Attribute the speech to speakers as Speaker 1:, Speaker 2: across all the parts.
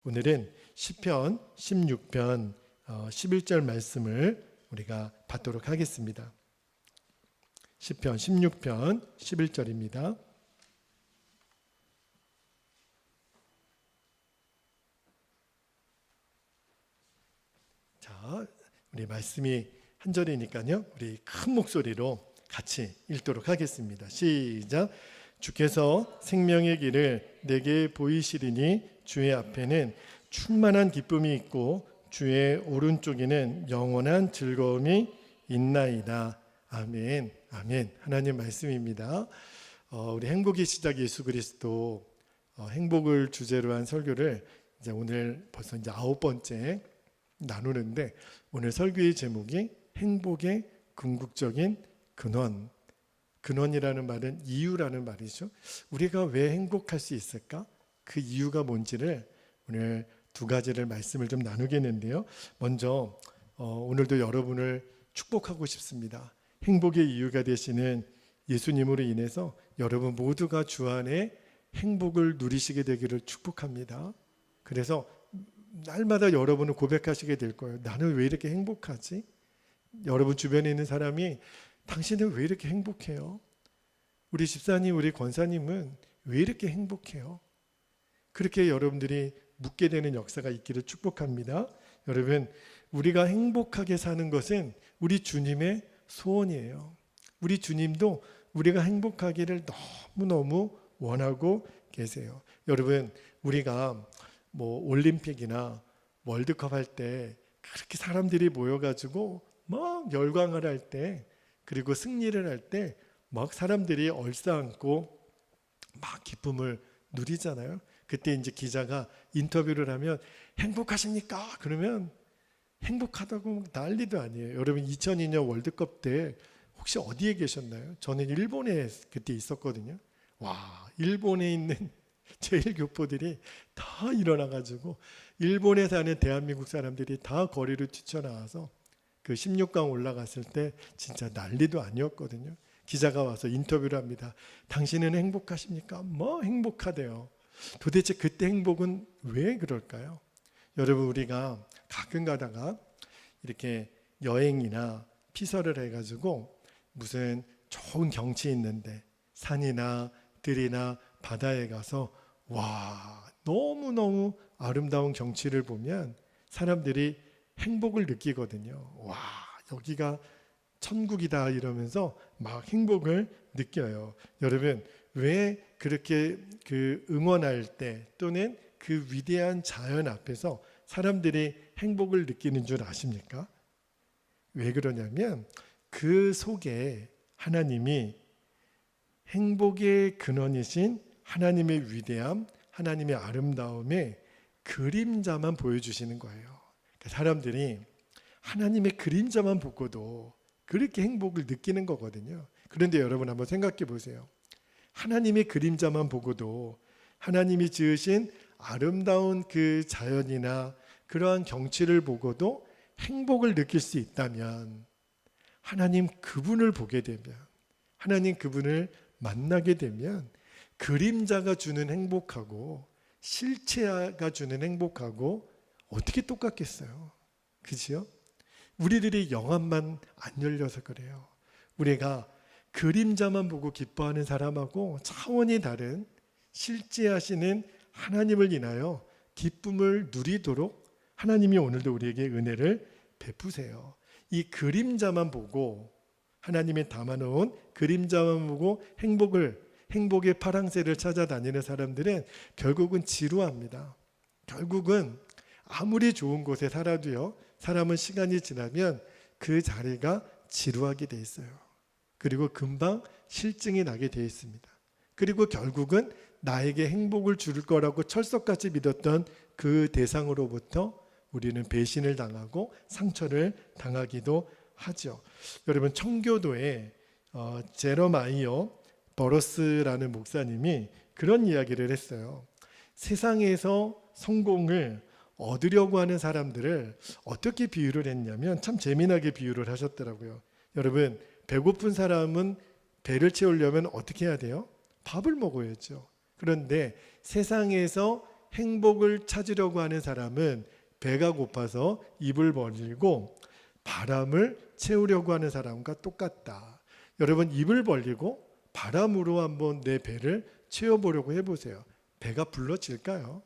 Speaker 1: 오늘은 시편 16편 11절 말씀을 우리가 받도록 하겠습니다. 시편 16편 11절입니다. 자, 우리 말씀이 한 절이니까요. 우리 큰 목소리로 같이 읽도록 하겠습니다. 시작. 주께서 생명의 길을 내게 보이시리니 주의 앞에는 충만한 기쁨이 있고 주의 오른쪽에는 영원한 즐거움이 있나이다. 아멘. 아멘. 하나님 말씀입니다. 우리 행복의 시작 예수 그리스도 행복을 주제로 한 설교를 이제 오늘 벌써 이제 9번째 나누는데, 오늘 설교의 제목이 행복의 궁극적인 근원. 근원이라는 말은 이유라는 말이죠. 우리가 왜 행복할 수 있을까? 그 이유가 뭔지를 오늘 두 가지를 말씀을 좀 나누겠는데요. 먼저 오늘도 여러분을 축복하고 싶습니다. 행복의 이유가 되시는 예수님으로 인해서 여러분 모두가 주 안에 행복을 누리시게 되기를 축복합니다. 그래서 날마다 여러분은 고백하시게 될 거예요. 나는 왜 이렇게 행복하지? 여러분 주변에 있는 사람이 당신은 왜 이렇게 행복해요? 우리 집사님, 우리 권사님은 왜 이렇게 행복해요? 그렇게 여러분들이 묻게 되는 역사가 있기를 축복합니다. 여러분, 우리가 행복하게 사는 것은 우리 주님의 소원이에요. 우리 주님도 우리가 행복하기를 너무너무 원하고 계세요. 여러분, 우리가 올림픽이나 월드컵 할 때 그렇게 사람들이 모여가지고 막 열광을 할 때, 그리고 승리를 할 때 막 사람들이 얼싸안고 막 기쁨을 누리잖아요. 그때 이제 기자가 인터뷰를 하면 행복하십니까? 그러면 행복하다고 난리도 아니에요. 여러분 2002년 월드컵 때 혹시 어디에 계셨나요? 저는 일본에 그때 있었거든요. 와, 일본에 있는 제일 교포들이 다 일어나가지고 일본에 사는 대한민국 사람들이 다 거리로 뛰쳐나와서 그 16강 올라갔을 때 진짜 난리도 아니었거든요. 기자가 와서 인터뷰를 합니다. 당신은 행복하십니까? 행복하대요. 도대체 그때 행복은 왜 그럴까요? 여러분, 우리가 가끔 가다가 이렇게 여행이나 피서를 해가지고 무슨 좋은 경치 있는데 산이나 들이나 바다에 가서 와, 너무너무 아름다운 경치를 보면 사람들이 행복을 느끼거든요. 와, 여기가 천국이다 이러면서 막 행복을 느껴요. 여러분, 왜 그렇게 응원할 때 또는 그 위대한 자연 앞에서 사람들이 행복을 느끼는 줄 아십니까? 왜 그러냐면 그 속에 하나님이 행복의 근원이신 하나님의 위대함, 하나님의 아름다움의 그림자만 보여주시는 거예요. 사람들이 하나님의 그림자만 보고도 그렇게 행복을 느끼는 거거든요. 그런데 여러분 한번 생각해 보세요. 하나님의 그림자만 보고도 하나님이 지으신 아름다운 그 자연이나 그러한 경치를 보고도 행복을 느낄 수 있다면, 하나님 그분을 보게 되면, 하나님 그분을 만나게 되면 그림자가 주는 행복하고 실체가 주는 행복하고 어떻게 똑같겠어요? 그렇죠? 우리들이 영안만 안 열려서 그래요. 우리가 그림자만 보고 기뻐하는 사람하고 차원이 다른 실제하시는 하나님을 인하여 기쁨을 누리도록 하나님이 오늘도 우리에게 은혜를 베푸세요. 이 그림자만 보고, 하나님이 담아놓은 그림자만 보고 행복의 파랑새를 찾아다니는 사람들은 결국은 지루합니다. 결국은 아무리 좋은 곳에 살아도요, 사람은 시간이 지나면 그 자리가 지루하게 돼 있어요. 그리고 금방 실증이 나게 돼 있습니다. 그리고 결국은 나에게 행복을 줄 거라고 철석같이 믿었던 그 대상으로부터 우리는 배신을 당하고 상처를 당하기도 하죠. 여러분, 청교도에 제러마이어 버러스라는 목사님이 그런 이야기를 했어요. 세상에서 성공을 얻으려고 하는 사람들을 어떻게 비유를 했냐면 참 재미나게 비유를 하셨더라고요. 여러분, 배고픈 사람은 배를 채우려면 어떻게 해야 돼요? 밥을 먹어야죠. 그런데 세상에서 행복을 찾으려고 하는 사람은 배가 고파서 입을 벌리고 바람을 채우려고 하는 사람과 똑같다. 여러분, 입을 벌리고 바람으로 한번 내 배를 채워보려고 해보세요. 배가 불러질까요?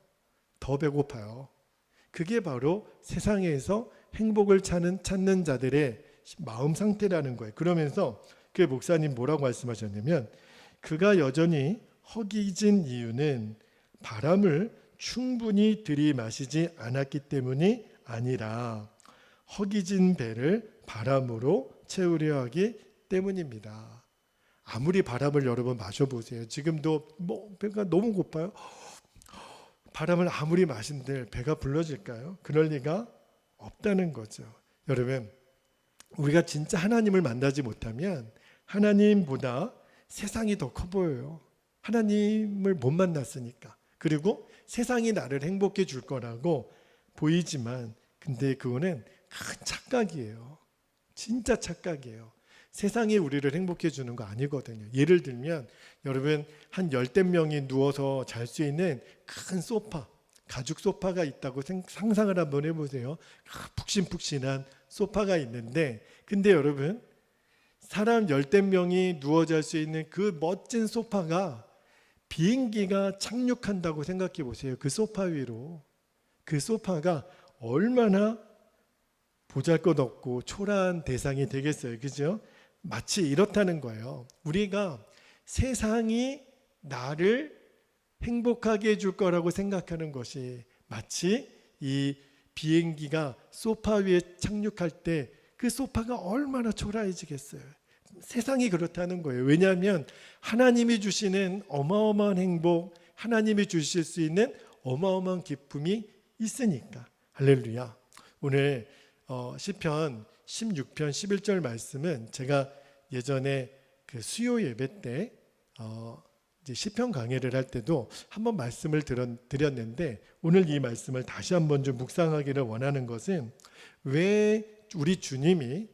Speaker 1: 더 배고파요. 그게 바로 세상에서 행복을 찾는 자들의 마음 상태라는 거예요. 그러면서 그 목사님 뭐라고 말씀하셨냐면, 그가 여전히 허기진 이유는 바람을 충분히 들이마시지 않았기 때문이 아니라 허기진 배를 바람으로 채우려 하기 때문입니다. 아무리 바람을 여러분 마셔보세요. 지금도 배가 너무 고파요. 바람을 아무리 마신들 배가 불러질까요? 그럴 리가 없다는 거죠. 여러분, 우리가 진짜 하나님을 만나지 못하면 하나님보다 세상이 더 커 보여요. 하나님을 못 만났으니까. 그리고 세상이 나를 행복해 줄 거라고 보이지만, 근데 그거는 큰 착각이에요. 진짜 착각이에요. 세상이 우리를 행복해 주는 거 아니거든요. 예를 들면 여러분, 한 10명이 누워서 잘 수 있는 큰 소파, 가죽 소파가 있다고 상상을 한번 해보세요. 푹신푹신한 소파가 있는데, 근데 여러분, 사람 10명이 누워 잘 수 있는 그 멋진 소파가 비행기가 착륙한다고 생각해 보세요. 그 소파 위로. 그 소파가 얼마나 보잘것없고 초라한 대상이 되겠어요. 그죠? 마치 이렇다는 거예요. 우리가 세상이 나를 행복하게 해줄 거라고 생각하는 것이 마치 이 비행기가 소파 위에 착륙할 때 그 소파가 얼마나 초라해지겠어요. 세상이 그렇다는 거예요. 왜냐하면 하나님이 주시는 어마어마한 행복, 하나님이 주실 수 있는 어마어마한 기쁨이 있으니까. 할렐루야. 오늘 시편 16편 11절 말씀은 제가 예전에 그 수요 예배 때 이제 시편 강해를 할 때도 한번 말씀을 드렸는데, 오늘 이 말씀을 다시 한번 좀 묵상하기를 원하는 것은, 왜 우리 주님이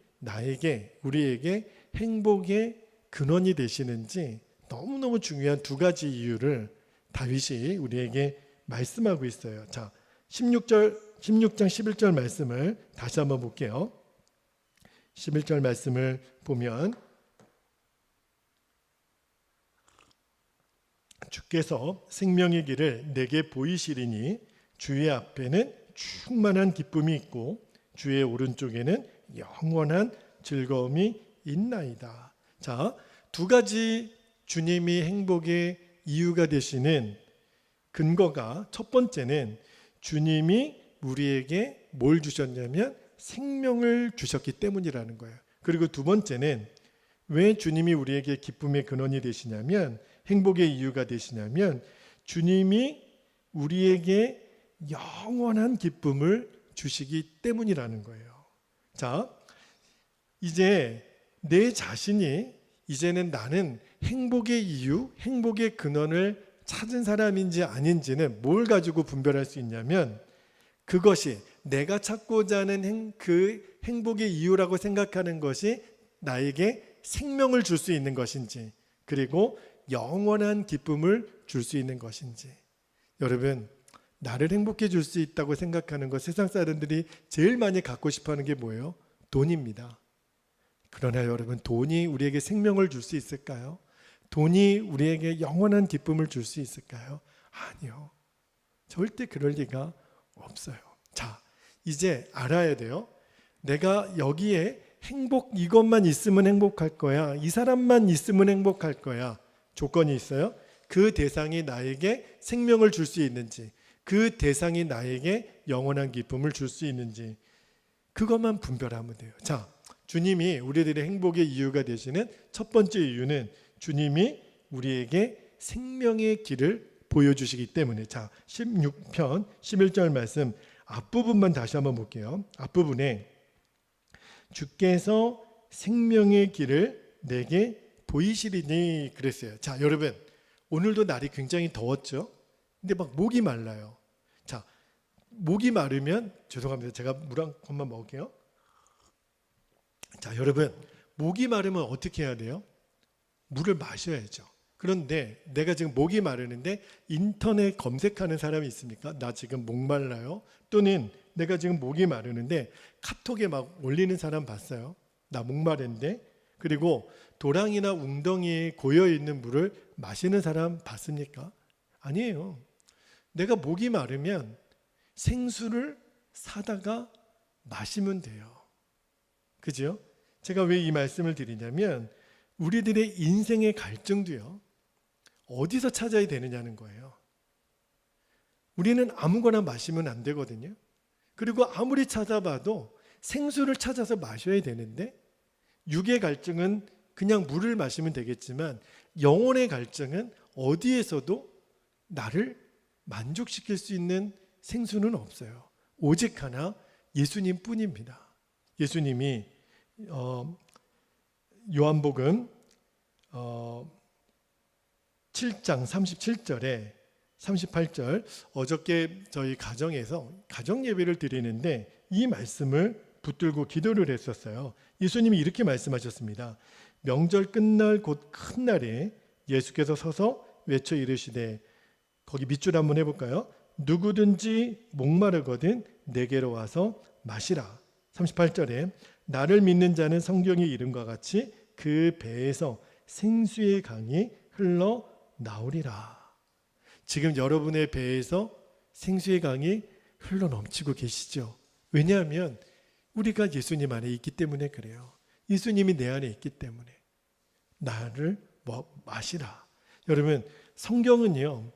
Speaker 1: 우리에게 행복의 근원이 되시는지 너무너무 중요한 두 가지 이유를 다윗이 우리에게 말씀하고 있어요. 자, 16장 11절 말씀을 다시 한번 볼게요. 11절 말씀을 보면, 주께서 생명의 길을 내게 보이시리니 주의 앞에는 충만한 기쁨이 있고 주의 오른쪽에는 영원한 즐거움이 있나이다. 자, 두 가지 주님이 행복의 이유가 되시는 근거가, 첫 번째는 주님이 우리에게 뭘 주셨냐면 생명을 주셨기 때문이라는 거예요. 그리고 두 번째는 왜 주님이 우리에게 기쁨의 근원이 되시냐면, 행복의 이유가 되시냐면, 주님이 우리에게 영원한 기쁨을 주시기 때문이라는 거예요. 자, 이제 내 자신이 이제는 나는 행복의 이유, 행복의 근원을 찾은 사람인지 아닌지는 뭘 가지고 분별할 수 있냐면, 그것이 내가 찾고자 하는 그 행복의 이유라고 생각하는 것이 나에게 생명을 줄 수 있는 것인지, 그리고 영원한 기쁨을 줄 수 있는 것인지. 여러분, 나를 행복해 줄 수 있다고 생각하는 것, 세상 사람들이 제일 많이 갖고 싶어하는 게 뭐예요? 돈입니다. 그러나 여러분, 돈이 우리에게 생명을 줄 수 있을까요? 돈이 우리에게 영원한 기쁨을 줄 수 있을까요? 아니요. 절대 그럴 리가 없어요. 자, 이제 알아야 돼요. 내가 여기에 이것만 있으면 행복할 거야, 이 사람만 있으면 행복할 거야, 조건이 있어요. 그 대상이 나에게 생명을 줄 수 있는지, 그 대상이 나에게 영원한 기쁨을 줄 수 있는지, 그것만 분별하면 돼요. 자, 주님이 우리들의 행복의 이유가 되시는 첫 번째 이유는 주님이 우리에게 생명의 길을 보여주시기 때문에. 자, 16편 11절 말씀 앞부분만 다시 한번 볼게요. 앞부분에 주께서 생명의 길을 내게 보이시리니 그랬어요. 자, 여러분, 오늘도 날이 굉장히 더웠죠. 근데 막 목이 말라요. 자, 목이 마르면, 죄송합니다, 제가 물 한 컵만 먹을게요. 자, 여러분, 목이 마르면 어떻게 해야 돼요? 물을 마셔야죠. 그런데 내가 지금 목이 마르는데 인터넷 검색하는 사람이 있습니까? 나 지금 목말라요. 또는 내가 지금 목이 마르는데 카톡에 막 올리는 사람 봤어요. 나 목마른데. 그리고 도랑이나 웅덩이에 고여있는 물을 마시는 사람 봤습니까? 아니에요. 내가 목이 마르면 생수를 사다가 마시면 돼요. 그죠? 제가 왜 이 말씀을 드리냐면 우리들의 인생의 갈증도요, 어디서 찾아야 되느냐는 거예요. 우리는 아무거나 마시면 안 되거든요. 그리고 아무리 찾아봐도 생수를 찾아서 마셔야 되는데, 육의 갈증은 그냥 물을 마시면 되겠지만 영혼의 갈증은 어디에서도 나를 만족시킬 수 있는 생수는 없어요. 오직 하나, 예수님 뿐입니다. 예수님이 요한복음 7장 37절에 38절, 어저께 저희 가정에서 가정 예배를 드리는데 이 말씀을 붙들고 기도를 했었어요. 예수님이 이렇게 말씀하셨습니다. 명절 끝날 곧 큰 날에 예수께서 서서 외쳐 이르시되, 거기 밑줄 한번 해볼까요? 누구든지 목마르거든 내게로 와서 마시라. 38절에 나를 믿는 자는 성경의 이름과 같이 그 배에서 생수의 강이 흘러 나오리라. 지금 여러분의 배에서 생수의 강이 흘러 넘치고 계시죠? 왜냐하면 우리가 예수님 안에 있기 때문에 그래요. 예수님이 내 안에 있기 때문에. 나를 마시라. 여러분, 성경은요,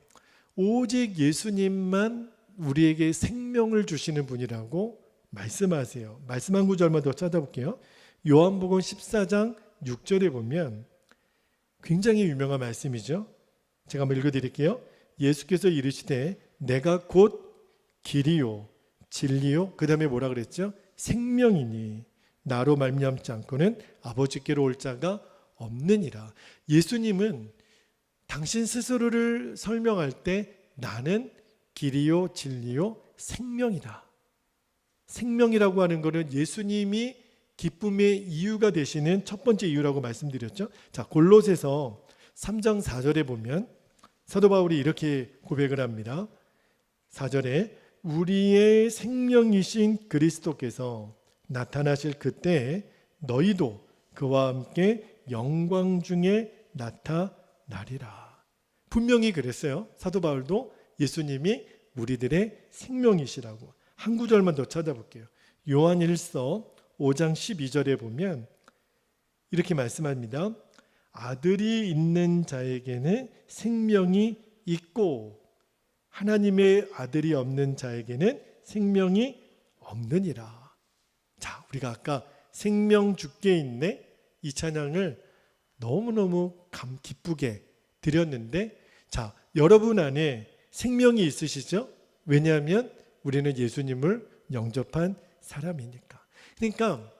Speaker 1: 오직 예수님만 우리에게 생명을 주시는 분이라고 말씀하세요. 말씀 한 구절만 더 찾아볼게요. 요한복음 14장 6절에 보면 굉장히 유명한 말씀이죠. 제가 한번 읽어드릴게요. 예수께서 이르시되 내가 곧 길이요 진리요, 그 다음에 뭐라 그랬죠? 생명이니 나로 말미암지 않고는 아버지께로 올 자가 없느니라. 예수님은 당신 스스로를 설명할 때 나는 길이요 진리요 생명이다. 생명이라고 하는 것은 예수님이 기쁨의 이유가 되시는 첫 번째 이유라고 말씀드렸죠. 자, 골로새서 3장 4절에 보면 사도 바울이 이렇게 고백을 합니다. 4절에 우리의 생명이신 그리스도께서 나타나실 그때에 너희도 그와 함께 영광 중에 나타나리라. 분명히 그랬어요. 사도 바울도 예수님이 우리들의 생명이시라고. 한 구절만 더 찾아볼게요. 요한일서 5장 12절에 보면 이렇게 말씀합니다. 아들이 있는 자에게는 생명이 있고 하나님의 아들이 없는 자에게는 생명이 없느니라. 자, 우리가 아까 생명 주께 있네, 이 찬양을 너무너무 기쁘게 드렸는데, 자, 여러분 안에 생명이 있으시죠? 왜냐하면 우리는 예수님을 영접한 사람이니까. 그러니까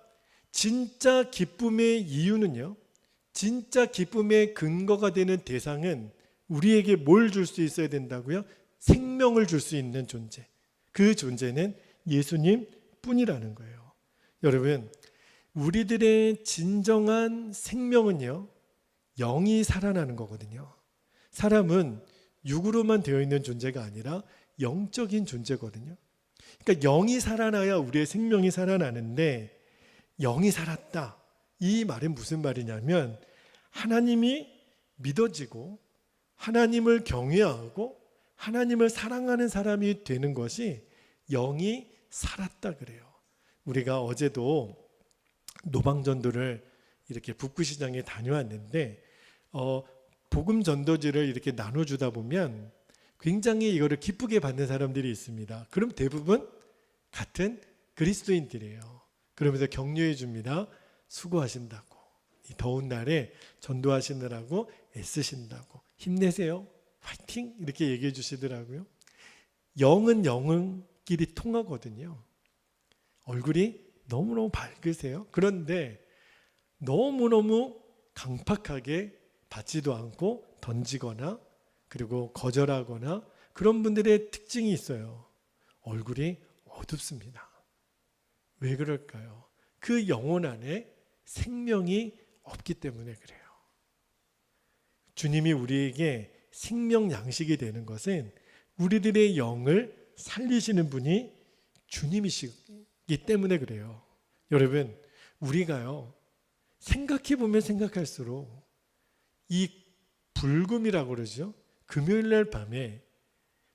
Speaker 1: 진짜 기쁨의 이유는요, 진짜 기쁨의 근거가 되는 대상은 우리에게 뭘 줄 수 있어야 된다고요? 생명을 줄 수 있는 존재. 그 존재는 예수님 뿐이라는 거예요. 여러분, 우리들의 진정한 생명은요, 영이 살아나는 거거든요. 사람은 육으로만 되어 있는 존재가 아니라 영적인 존재거든요. 그러니까 영이 살아나야 우리의 생명이 살아나는데, 영이 살았다, 이 말은 무슨 말이냐면 하나님이 믿어지고 하나님을 경외하고 하나님을 사랑하는 사람이 되는 것이 영이 살았다 그래요. 우리가 어제도 노방전도를 이렇게 북구시장에 다녀왔는데 복음 전도지를 이렇게 나눠주다 보면 굉장히 이거를 기쁘게 받는 사람들이 있습니다. 그럼 대부분 같은 그리스도인들이에요. 그러면서 격려해 줍니다. 수고하신다고, 이 더운 날에 전도하시느라고 애쓰신다고, 힘내세요, 화이팅, 이렇게 얘기해 주시더라고요. 영은 영은끼리 통하거든요. 얼굴이 너무너무 밝으세요. 그런데 너무너무 강팍하게 받지도 않고 던지거나 그리고 거절하거나 그런 분들의 특징이 있어요. 얼굴이 어둡습니다. 왜 그럴까요? 그 영혼 안에 생명이 없기 때문에 그래요. 주님이 우리에게 생명 양식이 되는 것은 우리들의 영을 살리시는 분이 주님이시기 때문에 그래요. 여러분, 우리가요, 생각해 보면 생각할수록 이 불금이라고 그러죠. 금요일 날 밤에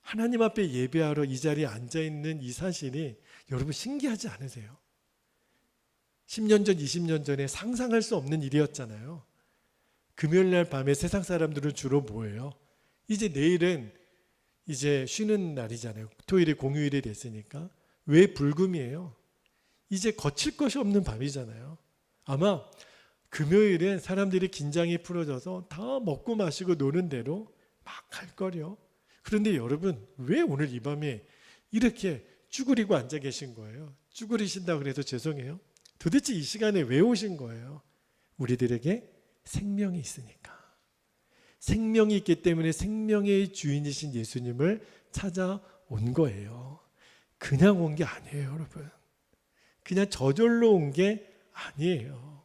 Speaker 1: 하나님 앞에 예배하러 이 자리에 앉아 있는 이 사실이 여러분 신기하지 않으세요? 10년 전, 20년 전에 상상할 수 없는 일이었잖아요. 금요일 날 밤에 세상 사람들은 주로 뭐예요? 이제 내일은 이제 쉬는 날이잖아요. 토요일이 공휴일이 됐으니까. 왜 불금이에요? 이제 거칠 것이 없는 밤이잖아요. 아마 금요일엔 사람들이 긴장이 풀어져서 다 먹고 마시고 노는 대로 막 할 거요. 그런데 여러분, 왜 오늘 이 밤에 이렇게 쭈그리고 앉아 계신 거예요? 쭈그리신다고 그래서 죄송해요. 도대체 이 시간에 왜 오신 거예요? 우리들에게 생명이 있으니까. 생명이 있기 때문에 생명의 주인이신 예수님을 찾아온 거예요. 그냥 온 게 아니에요, 여러분. 그냥 저절로 온 게 아니에요.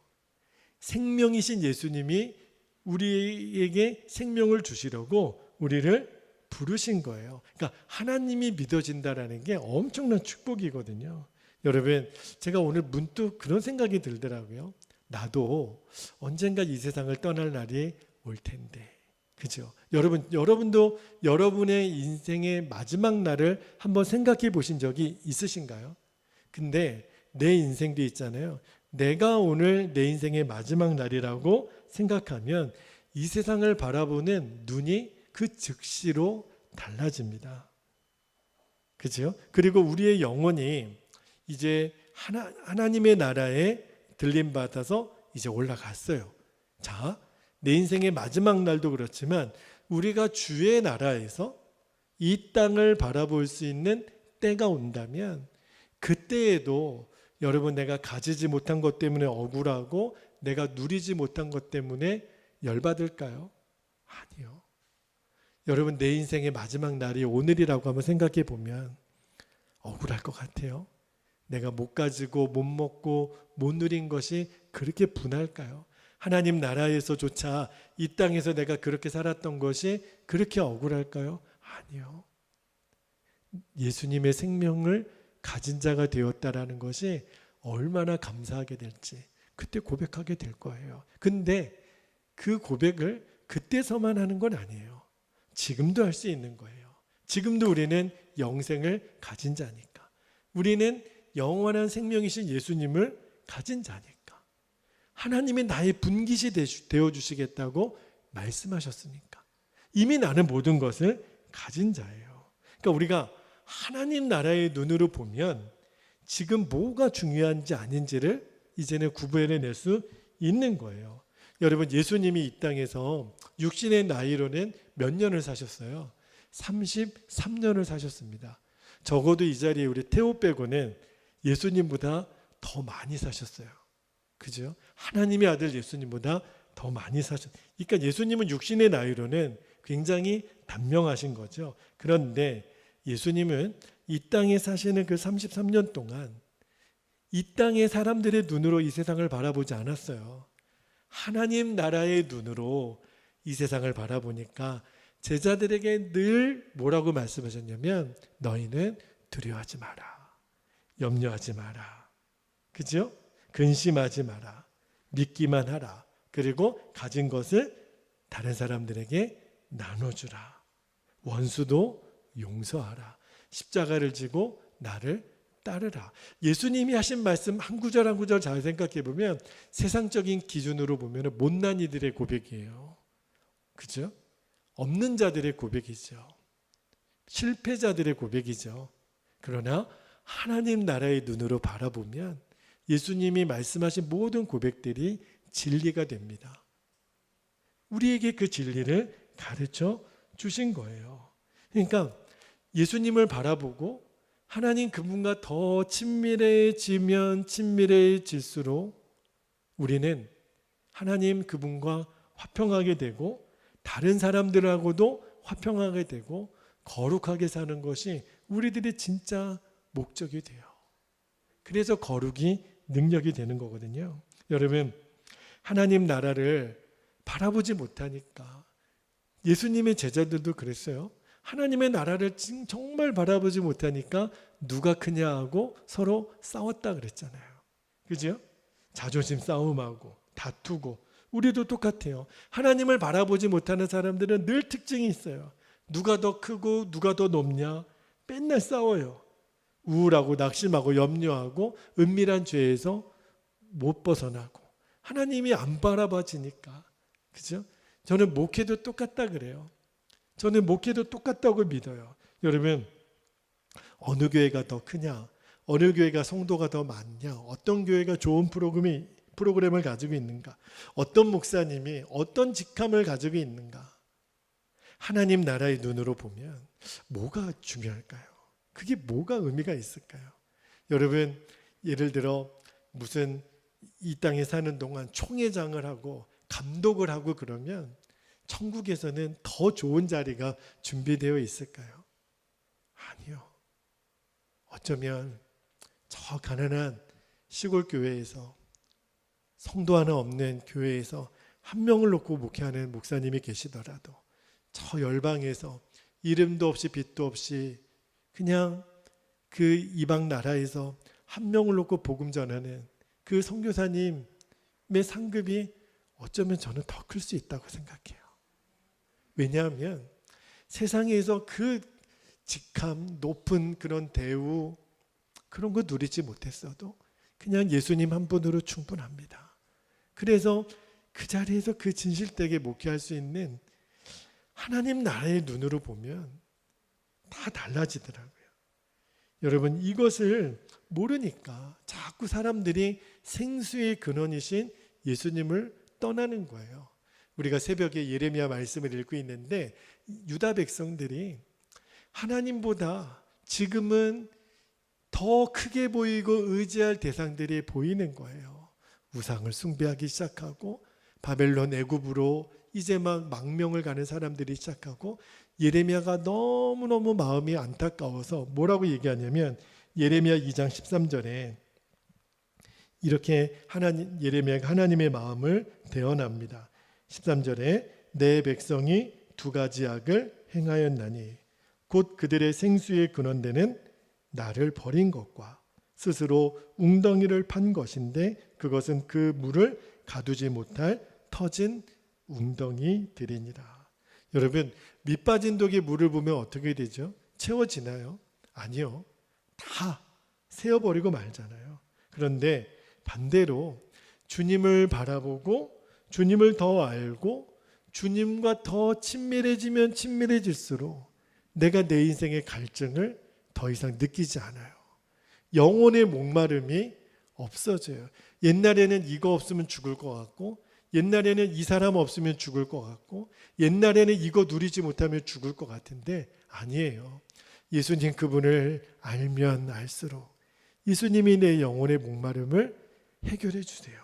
Speaker 1: 생명이신 예수님이 우리에게 생명을 주시려고 우리를 부르신 거예요. 그러니까 하나님이 믿어진다라는 게 엄청난 축복이거든요. 여러분, 제가 오늘 문득 그런 생각이 들더라고요. 나도 언젠가 이 세상을 떠날 날이 올 텐데. 그죠? 여러분도 여러분의 인생의 마지막 날을 한번 생각해 보신 적이 있으신가요? 근데 내 인생도 있잖아요. 내가 오늘 내 인생의 마지막 날이라고 생각하면 이 세상을 바라보는 눈이 그 즉시로 달라집니다. 그죠? 그리고 우리의 영혼이 이제 하나님의 나라에 들림받아서 이제 올라갔어요. 자, 내 인생의 마지막 날도 그렇지만 우리가 주의 나라에서 이 땅을 바라볼 수 있는 때가 온다면 그때에도 여러분, 내가 가지지 못한 것 때문에 억울하고 내가 누리지 못한 것 때문에 열받을까요? 아니요. 여러분, 내 인생의 마지막 날이 오늘이라고 한번 생각해 보면 억울할 것 같아요. 내가 못 가지고 못 먹고 못 누린 것이 그렇게 분할까요? 하나님 나라에서조차 이 땅에서 내가 그렇게 살았던 것이 그렇게 억울할까요? 아니요. 예수님의 생명을 가진 자가 되었다라는 것이 얼마나 감사하게 될지 그때 고백하게 될 거예요. 근데 그 고백을 그때서만 하는 건 아니에요. 지금도 할 수 있는 거예요. 지금도 우리는 영생을 가진 자니까. 우리는 영원한 생명이신 예수님을 가진 자니까. 하나님이 나의 분깃이 되어주시겠다고 말씀하셨으니까. 이미 나는 모든 것을 가진 자예요. 그러니까 우리가 하나님 나라의 눈으로 보면 지금 뭐가 중요한지 아닌지를 이제는 구별해낼 수 있는 거예요. 여러분, 예수님이 이 땅에서 육신의 나이로는 몇 년을 사셨어요? 33년을 사셨습니다. 적어도 이 자리에 우리 태호 빼고는 예수님보다 더 많이 사셨어요. 그죠? 하나님의 아들 예수님보다 더 많이 사셨어요. 그러니까 예수님은 육신의 나이로는 굉장히 단명하신 거죠. 그런데 예수님은 이 땅에 사시는 그 33년 동안 이 땅의 사람들의 눈으로 이 세상을 바라보지 않았어요. 하나님 나라의 눈으로 이 세상을 바라보니까 제자들에게 늘 뭐라고 말씀하셨냐면 너희는 두려워하지 마라. 염려하지 마라. 그죠? 근심하지 마라. 믿기만 하라. 그리고 가진 것을 다른 사람들에게 나눠주라. 원수도 용서하라. 십자가를 지고 나를 따르라. 예수님이 하신 말씀 한 구절 한 구절 잘 생각해 보면 세상적인 기준으로 보면 못난 이들의 고백이에요. 그죠? 없는 자들의 고백이죠. 실패자들의 고백이죠. 그러나 하나님 나라의 눈으로 바라보면 예수님이 말씀하신 모든 고백들이 진리가 됩니다. 우리에게 그 진리를 가르쳐 주신 거예요. 그러니까 예수님을 바라보고 하나님 그분과 더 친밀해지면 친밀해질수록 우리는 하나님 그분과 화평하게 되고 다른 사람들하고도 화평하게 되고 거룩하게 사는 것이 우리들의 진짜 목적이 돼요. 그래서 거룩이 능력이 되는 거거든요. 여러분, 하나님 나라를 바라보지 못하니까 예수님의 제자들도 그랬어요. 하나님의 나라를 정말 바라보지 못하니까 누가 크냐 하고 서로 싸웠다 그랬잖아요. 그죠? 자존심 싸움하고 다투고. 우리도 똑같아요. 하나님을 바라보지 못하는 사람들은 늘 특징이 있어요. 누가 더 크고 누가 더 높냐 맨날 싸워요. 우울하고 낙심하고 염려하고 은밀한 죄에서 못 벗어나고 하나님이 안 바라봐지니까. 그죠? 저는 목회도 똑같다 그래요. 저는 목회도 똑같다고 믿어요. 여러분, 어느 교회가 더 크냐, 어느 교회가 성도가 더 많냐, 어떤 교회가 좋은 프로그램을 가지고 있는가, 어떤 목사님이 어떤 직함을 가지고 있는가, 하나님 나라의 눈으로 보면 뭐가 중요할까요? 그게 뭐가 의미가 있을까요? 여러분, 예를 들어 무슨 이 땅에 사는 동안 총회장을 하고 감독을 하고 그러면 천국에서는 더 좋은 자리가 준비되어 있을까요? 아니요. 어쩌면 저 가난한 시골 교회에서 성도 하나 없는 교회에서 한 명을 놓고 목회하는 목사님이 계시더라도 저 열방에서 이름도 없이 빛도 없이 그냥 그 이방 나라에서 한 명을 놓고 복음 전하는 그 선교사님의 상급이 어쩌면 저는 더 클 수 있다고 생각해요. 왜냐하면 세상에서 그 직함, 높은 그런 대우 그런 거 누리지 못했어도 그냥 예수님 한 분으로 충분합니다. 그래서 그 자리에서 그 진실되게 목회할 수 있는 하나님 나라의 눈으로 보면 다 달라지더라고요. 여러분, 이것을 모르니까 자꾸 사람들이 생수의 근원이신 예수님을 떠나는 거예요. 우리가 새벽에 예레미야 말씀을 읽고 있는데 유다 백성들이 하나님보다 지금은 더 크게 보이고 의지할 대상들이 보이는 거예요. 우상을 숭배하기 시작하고 바벨론 애굽으로 이제 막 망명을 가는 사람들이 시작하고 예레미야가 너무너무 마음이 안타까워서 뭐라고 얘기하냐면 예레미야 2장 13절에 이렇게 예레미야가 하나님의 마음을 대언합니다. 13절에 내 백성이 두 가지 악을 행하였나니 곧 그들의 생수의 근원되는 나를 버린 것과 스스로 웅덩이를 판 것인데 그것은 그 물을 가두지 못할 터진 웅덩이들이니라. 여러분, 밑 빠진 독에 물을 부으면 어떻게 되죠? 채워지나요? 아니요. 다 세어버리고 말잖아요. 그런데 반대로 주님을 바라보고 주님을 더 알고 주님과 더 친밀해지면 친밀해질수록 내가 내 인생의 갈증을 더 이상 느끼지 않아요. 영혼의 목마름이 없어져요. 옛날에는 이거 없으면 죽을 것 같고 옛날에는 이 사람 없으면 죽을 것 같고 옛날에는 이거 누리지 못하면 죽을 것 같은데 아니에요. 예수님 그분을 알면 알수록 예수님이 내 영혼의 목마름을 해결해 주세요.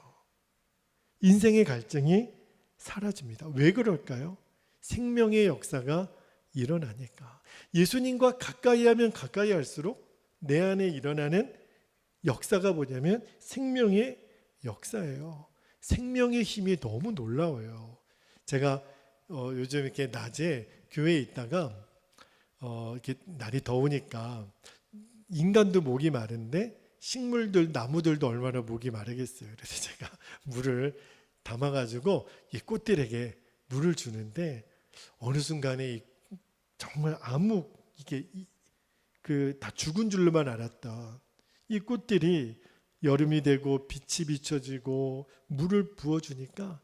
Speaker 1: 인생의 갈증이 사라집니다. 왜 그럴까요? 생명의 역사가 일어나니까. 예수님과 가까이 하면 가까이 할수록 내 안에 일어나는 역사가 뭐냐면 생명의 역사예요. 생명의 힘이 너무 놀라워요. 제가 요즘 이렇게 낮에 교회에 있다가 이렇게 날이 더우니까 인간도 목이 마른데 식물들, 나무들도 얼마나 목이 마르겠어요. 그래서 제가 물을 담아가지고 이 꽃들에게 물을 주는데 어느 순간에 정말 이게 다 죽은 줄로만 알았던 이 꽃들이 여름이 되고 빛이 비춰지고 물을 부어주니까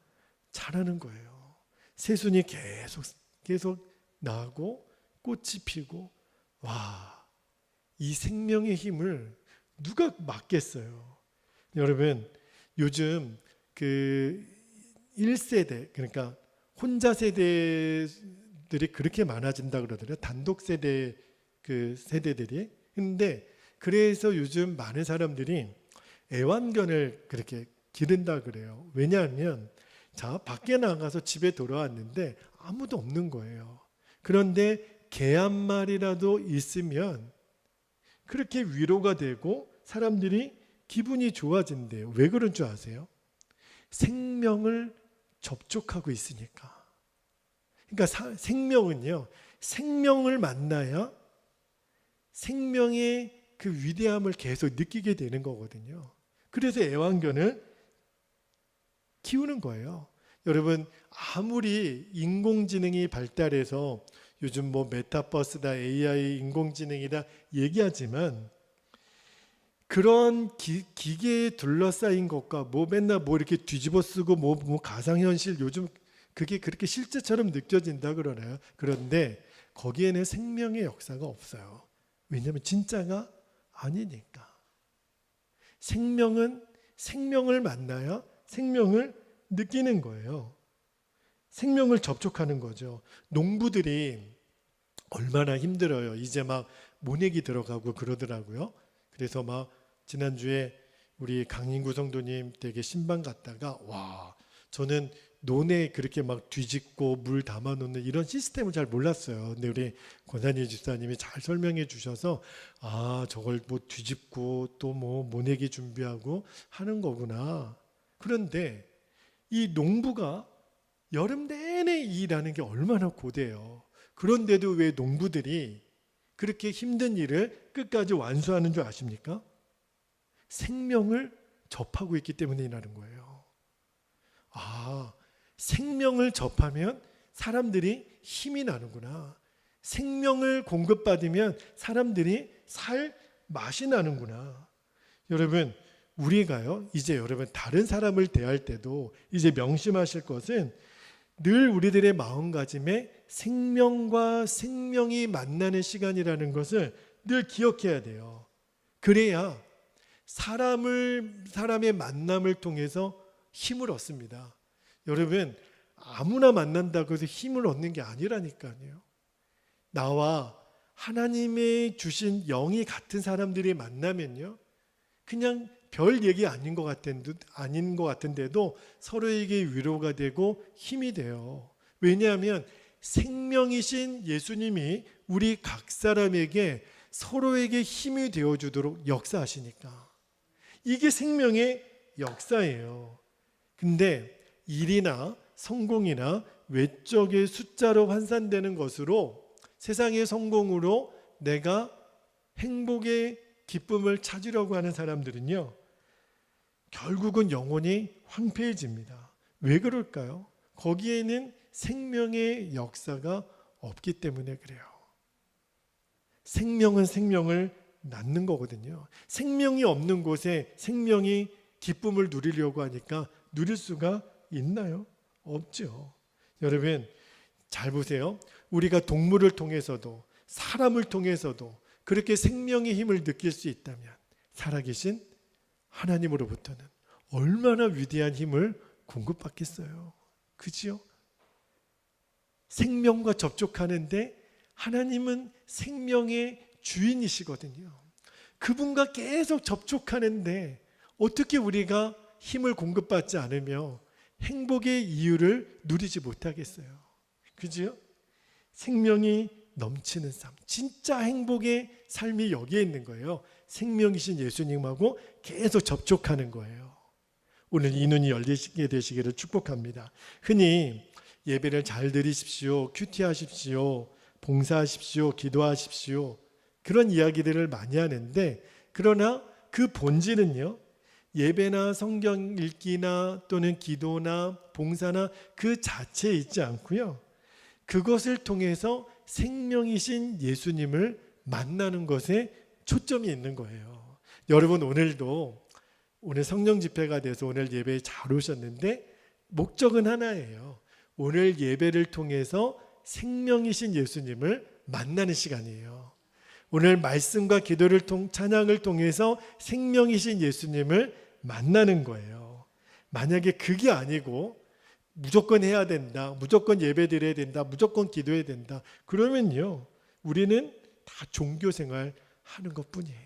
Speaker 1: 자라는 거예요. 새순이 계속 나고 꽃이 피고 이 생명의 힘을 누가 막겠어요? 여러분, 요즘 그 1세대 그러니까 혼자 세대들이 그렇게 많아진다 그러더라고요. 단독 세대 세대들이. 근데 그래서 요즘 많은 사람들이 애완견을 그렇게 기른다 그래요. 왜냐하면 밖에 나가서 집에 돌아왔는데 아무도 없는 거예요. 그런데 개 한 마리라도 있으면 그렇게 위로가 되고 사람들이 기분이 좋아진대요. 왜 그런 줄 아세요? 생명을 접촉하고 있으니까. 그러니까 생명은요, 생명을 만나야 생명의 그 위대함을 계속 느끼게 되는 거거든요. 그래서 애완견을 키우는 거예요. 여러분, 아무리 인공지능이 발달해서 요즘 뭐 메타버스다, AI, 인공지능이다 얘기하지만 그런 기계에 둘러싸인 것과 뭐 맨날 뭐 이렇게 뒤집어 쓰고 뭐 가상현실 요즘 그게 그렇게 실제처럼 느껴진다 그러나요? 그런데 거기에는 생명의 역사가 없어요. 왜냐하면 진짜가 아니니까. 생명은 생명을 만나야 생명을 느끼는 거예요. 생명을 접촉하는 거죠. 농부들이 얼마나 힘들어요. 이제 막 모내기 들어가고 그러더라고요. 그래서 막 지난주에 우리 강인구 성도님 댁에 신방 갔다가 와, 저는 논에 그렇게 막 뒤집고 물 담아 놓는 이런 시스템을 잘 몰랐어요. 근데 우리 권한희 집사님이 잘 설명해 주셔서 아, 저걸 뭐 뒤집고 또 뭐 모내기 준비하고 하는 거구나. 그런데 이 농부가 여름 내내 일하는 게 얼마나 고돼요. 그런데도 왜 농부들이 그렇게 힘든 일을 끝까지 완수하는 줄 아십니까? 생명을 접하고 있기 때문에 일하는 거예요. 아, 생명을 접하면 사람들이 힘이 나는구나. 생명을 공급받으면 사람들이 살 맛이 나는구나. 여러분, 우리가요, 이제 여러분 다른 사람을 대할 때도 이제 명심하실 것은 늘 우리들의 마음가짐에 생명과 생명이 만나는 시간이라는 것을 늘 기억해야 돼요. 그래야 사람의 만남을 통해서 힘을 얻습니다. 여러분, 아무나 만난다고 해서 힘을 얻는 게 아니라니까요. 나와 하나님의 주신 영이 같은 사람들이 만나면요, 그냥 별 얘기 아닌 것 같은데도 서로에게 위로가 되고 힘이 돼요. 왜냐하면 생명이신 예수님이 우리 각 사람에게 서로에게 힘이 되어주도록 역사하시니까. 이게 생명의 역사예요. 근데 일이나 성공이나 외적의 숫자로 환산되는 것으로 세상의 성공으로 내가 행복의 기쁨을 찾으려고 하는 사람들은요, 결국은 영혼이 황폐해집니다. 왜 그럴까요? 거기에는 생명의 역사가 없기 때문에 그래요. 생명은 생명을 낳는 거거든요. 생명이 없는 곳에 생명이 기쁨을 누리려고 하니까 누릴 수가 있나요? 없죠. 여러분, 잘 보세요. 우리가 동물을 통해서도 사람을 통해서도 그렇게 생명의 힘을 느낄 수 있다면 살아계신 하나님으로부터는 얼마나 위대한 힘을 공급받겠어요. 그지요? 생명과 접촉하는데 하나님은 생명의 주인이시거든요. 그분과 계속 접촉하는데 어떻게 우리가 힘을 공급받지 않으며 행복의 이유를 누리지 못하겠어요. 그지요? 생명이 넘치는 삶, 진짜 행복의 삶이 여기에 있는 거예요. 생명이신 예수님하고 계속 접촉하는 거예요. 오늘 이 눈이 열리게 되시기를 축복합니다. 흔히 예배를 잘 드리십시오, 큐티하십시오, 봉사하십시오, 기도하십시오, 그런 이야기들을 많이 하는데, 그러나 그 본질은요, 예배나 성경 읽기나 또는 기도나 봉사나 그 자체에 있지 않고요, 그것을 통해서 생명이신 예수님을 만나는 것에 초점이 있는 거예요. 여러분, 오늘 성령 집회가 돼서 오늘 예배에 잘 오셨는데 목적은 하나예요. 오늘 예배를 통해서 생명이신 예수님을 만나는 시간이에요. 오늘 말씀과 기도를 찬양을 통해서 생명이신 예수님을 만나는 거예요. 만약에 그게 아니고 무조건 해야 된다, 무조건 예배 드려야 된다, 무조건 기도해야 된다, 그러면요, 우리는 다 종교생활 하는 것뿐이에요.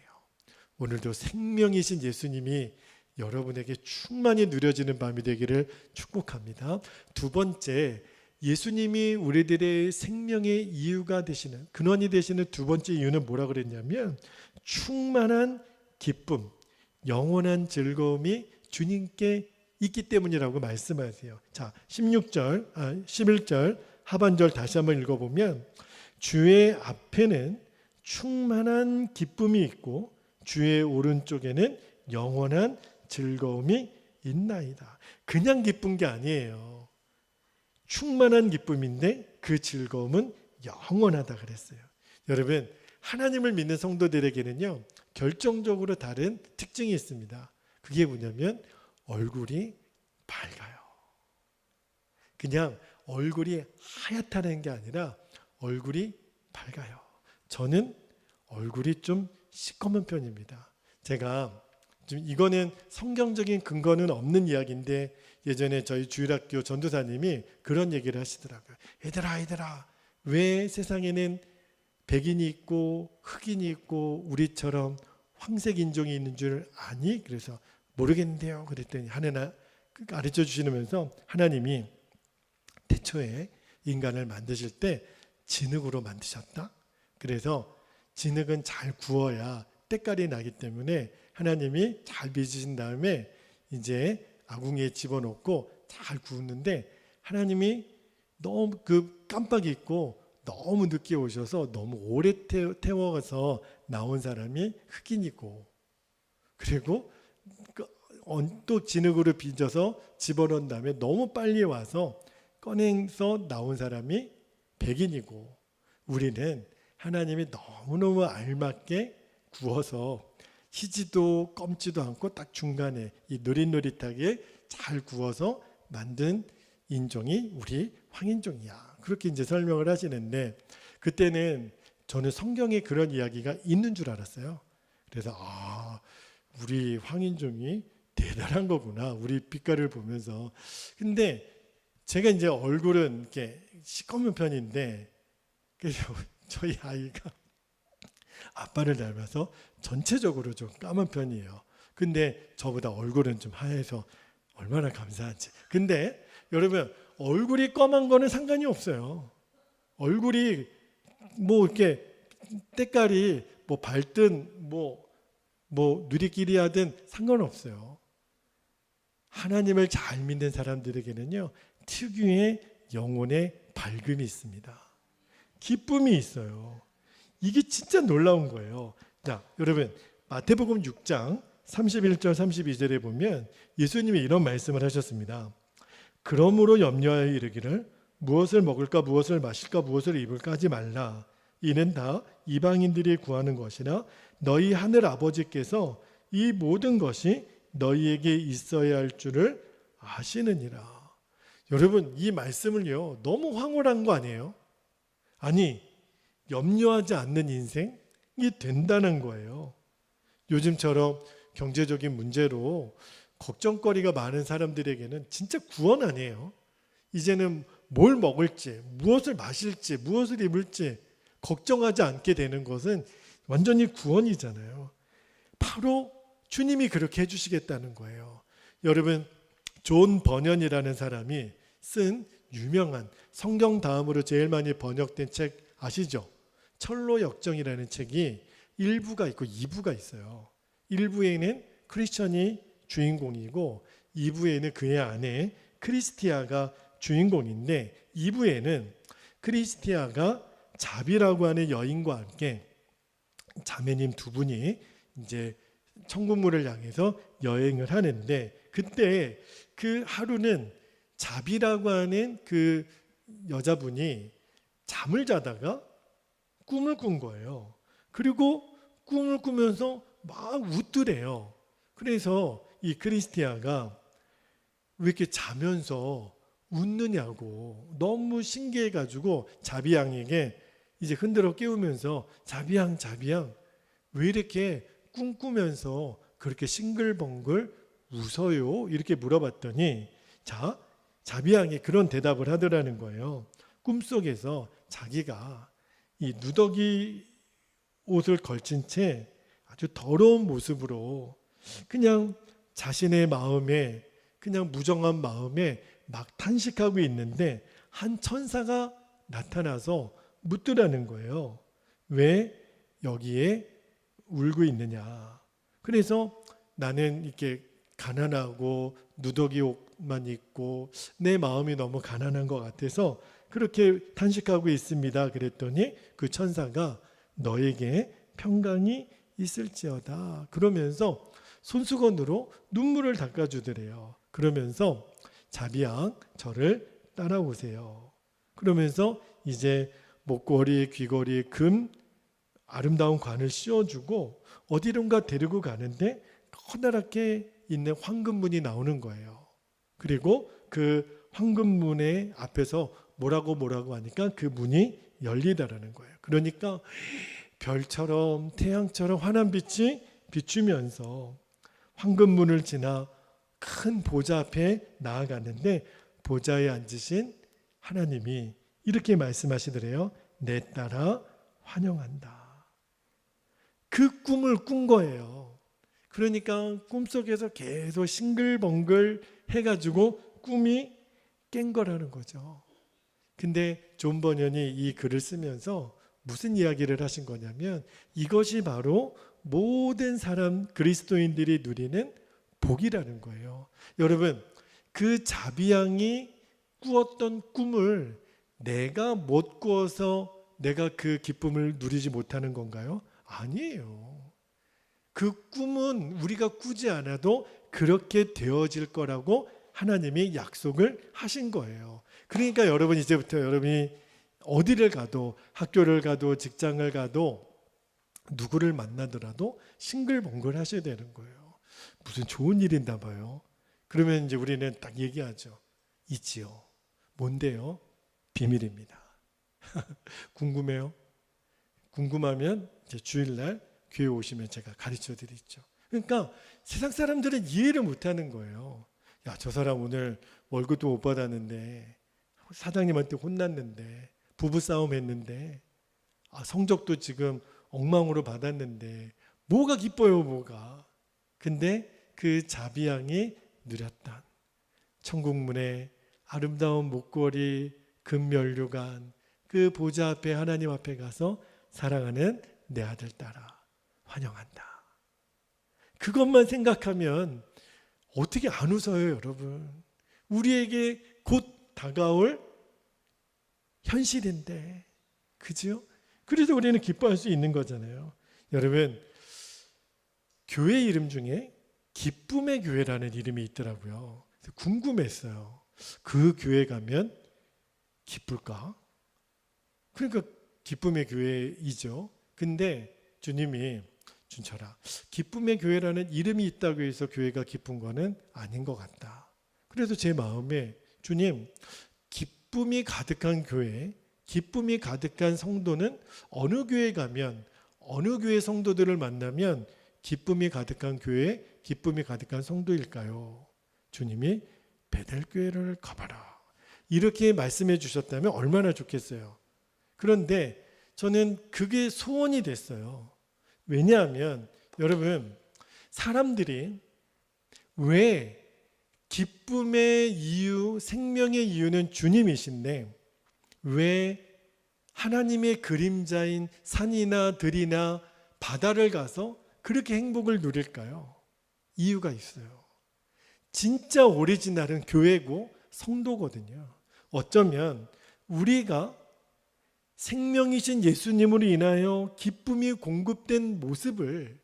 Speaker 1: 오늘도 생명이신 예수님이 여러분에게 충만히 누려지는 밤이 되기를 축복합니다. 두 번째, 예수님이 우리들의 생명의 이유가 되시는, 근원이 되시는 두 번째 이유는 뭐라 그랬냐면 충만한 기쁨, 영원한 즐거움이 주님께 있기 때문이라고 말씀하세요. 자, 11절 하반절 다시 한번 읽어보면 주의 앞에는 충만한 기쁨이 있고 주의 오른쪽에는 영원한 즐거움이 있나이다. 그냥 기쁜 게 아니에요. 충만한 기쁨인데 그 즐거움은 영원하다 그랬어요. 여러분, 하나님을 믿는 성도들에게는요, 결정적으로 다른 특징이 있습니다. 그게 뭐냐면 얼굴이 밝아요. 그냥 얼굴이 하얗다는 게 아니라 얼굴이 밝아요. 저는 얼굴이 좀 시꺼먼 편입니다. 제가 지금 이거는 성경적인 근거는 없는 이야기인데 예전에 저희 주일학교 전도사님이 그런 얘기를 하시더라고요. 얘들아 왜 세상에는 백인이 있고 흑인이 있고 우리처럼 황색 인종이 있는 줄 아니? 그래서 모르겠는데요. 그랬더니 하나 가르쳐 주시면서 하나님이 태초에 인간을 만드실 때 진흙으로 만드셨다. 그래서 진흙은 잘 구워야 때깔이 나기 때문에 하나님이 잘 빚으신 다음에 이제 아궁이에 집어넣고 잘 구우는데 하나님이 너무 깜빡이 있고 너무 늦게 오셔서 너무 오래 태워서 나온 사람이 흑인이고 그리고 또 진흙으로 빚어서 집어넣은 다음에 너무 빨리 와서 꺼내서 나온 사람이 백인이고 우리는 하나님이 너무너무 알맞게 구워서 희지도 검지도 않고 딱 중간에 이 노릿노릿하게 잘 구워서 만든 인종이 우리 황인종이야. 그렇게 이제 설명을 하시는데 그때는 저는 성경에 그런 이야기가 있는 줄 알았어요. 그래서 우리 황인종이 대단한 거구나. 우리 빛깔을 보면서. 근데 제가 이제 얼굴은 이렇게 시꺼먼 편인데 그래서 저희 아이가 아빠를 닮아서 전체적으로 좀 까만 편이에요. 근데 저보다 얼굴은 좀 하얘서 얼마나 감사한지. 근데 여러분 얼굴이 검은 거는 상관이 없어요. 얼굴이 뭐 이렇게 때깔이 뭐 밝든 뭐 누리끼리 하든 상관없어요. 하나님을 잘 믿는 사람들에게는요 특유의 영혼의 밝음이 있습니다. 기쁨이 있어요. 이게 진짜 놀라운 거예요. 자, 여러분 마태복음 6장 31절 32절에 보면 예수님이 이런 말씀을 하셨습니다. 그러므로 염려하여 이르기를 무엇을 먹을까 무엇을 마실까 무엇을 입을까 하지 말라. 이는 다 이방인들이 구하는 것이나 너희 하늘 아버지께서 이 모든 것이 너희에게 있어야 할 줄을 아시느니라. 여러분 이 말씀을요 너무 황홀한 거 아니에요? 아니 염려하지 않는 인생이 된다는 거예요. 요즘처럼 경제적인 문제로 걱정거리가 많은 사람들에게는 진짜 구원 아니에요. 이제는 뭘 먹을지, 무엇을 마실지, 무엇을 입을지 걱정하지 않게 되는 것은 완전히 구원이잖아요. 바로 주님이 그렇게 해주시겠다는 거예요. 여러분 존 버년이라는 사람이 쓴 유명한 성경 다음으로 제일 많이 번역된 책 아시죠? 철로역정이라는 책이 1부가 있고 2부가 있어요. 1부에는 크리스천이 주인공이고 2부에는 그의 아내 크리스티아가 주인공인데 2부에는 크리스티아가 자비라고 하는 여인과 함께 자매님 두 분이 이제 천국문을 향해서 여행을 하는데 그때 그 하루는 자비라고 하는 그 여자분이 잠을 자다가 꿈을 꾼 거예요. 그리고 꿈을 꾸면서 막 웃더래요. 그래서 이 크리스티아가 왜 이렇게 자면서 웃느냐고 너무 신기해가지고 자비양에게 이제 흔들어 깨우면서 자비양 왜 이렇게 꿈꾸면서 그렇게 싱글벙글 웃어요? 이렇게 물어봤더니 자비양이 그런 대답을 하더라는 거예요. 꿈속에서 자기가 이 누더기 옷을 걸친 채 아주 더러운 모습으로 그냥 자신의 마음에 그냥 무정한 마음에 막 탄식하고 있는데 한 천사가 나타나서 묻더라는 거예요. 왜 여기에 울고 있느냐. 그래서 나는 이렇게 가난하고 누더기 옷만 입고 내 마음이 너무 가난한 것 같아서 그렇게 탄식하고 있습니다. 그랬더니 그 천사가 너에게 평강이 있을지어다. 그러면서 손수건으로 눈물을 닦아주더래요. 그러면서 자비양 저를 따라오세요. 그러면서 이제 목걸이, 귀걸이, 금, 아름다운 관을 씌워주고 어디론가 데리고 가는데 커다랗게 있는 황금문이 나오는 거예요. 그리고 그 황금문의 앞에서 뭐라고 하니까 그 문이 열리다라는 거예요. 그러니까 별처럼 태양처럼 환한 빛이 비추면서 황금문을 지나 큰 보좌 앞에 나아가는데 보좌에 앉으신 하나님이 이렇게 말씀하시더래요. 내 딸아 환영한다. 그 꿈을 꾼 거예요. 그러니까 꿈속에서 계속 싱글벙글 해가지고 꿈이 깬 거라는 거죠. 근데 존 버년이 이 글을 쓰면서 무슨 이야기를 하신 거냐면 이것이 바로 모든 사람 그리스도인들이 누리는 복이라는 거예요. 여러분, 그 자비양이 꾸었던 꿈을 내가 못 꾸어서 내가 그 기쁨을 누리지 못하는 건가요? 아니에요. 그 꿈은 우리가 꾸지 않아도 그렇게 되어질 거라고 하나님이 약속을 하신 거예요. 그러니까 여러분 이제부터 여러분이 어디를 가도 학교를 가도 직장을 가도 누구를 만나더라도 싱글벙글 하셔야 되는 거예요. 무슨 좋은 일인가 봐요. 그러면 이제 우리는 딱 얘기하죠. 있지요. 뭔데요? 비밀입니다. 궁금해요? 궁금하면 이제 주일날 교회 오시면 제가 가르쳐 드리죠. 그러니까 세상 사람들은 이해를 못하는 거예요. 야, 저 사람 오늘 월급도 못 받았는데 사장님한테 혼났는데 부부싸움 했는데 성적도 지금 엉망으로 받았는데 뭐가 기뻐요 뭐가. 근데 그 자비양이 누렸던 천국문에 아름다운 목걸이 금면류관 그 보좌 앞에 하나님 앞에 가서 사랑하는 내 아들 딸아 환영한다. 그것만 생각하면 어떻게 안 웃어요 여러분. 우리에게 곧 다가올 현실인데 그죠? 그래서 우리는 기뻐할 수 있는 거잖아요. 여러분 교회 이름 중에 기쁨의 교회라는 이름이 있더라고요. 그래서 궁금했어요. 그 교회 가면 기쁠까? 그러니까 기쁨의 교회이죠. 근데 주님이 준철아 기쁨의 교회라는 이름이 있다고 해서 교회가 기쁜 거는 아닌 것 같다. 그래서 제 마음에 주님 기쁨이 가득한 교회 기쁨이 가득한 성도는 어느 교회 가면 어느 교회 성도들을 만나면 기쁨이 가득한 교회 기쁨이 가득한 성도일까요? 주님이 베델교회를 가봐라 이렇게 말씀해 주셨다면 얼마나 좋겠어요. 그런데 저는 그게 소원이 됐어요. 왜냐하면 여러분 사람들이 왜 기쁨의 이유, 생명의 이유는 주님이신데 왜 하나님의 그림자인 산이나 들이나 바다를 가서 그렇게 행복을 누릴까요? 이유가 있어요. 진짜 오리지널은 교회고 성도거든요. 어쩌면 우리가 생명이신 예수님으로 인하여 기쁨이 공급된 모습을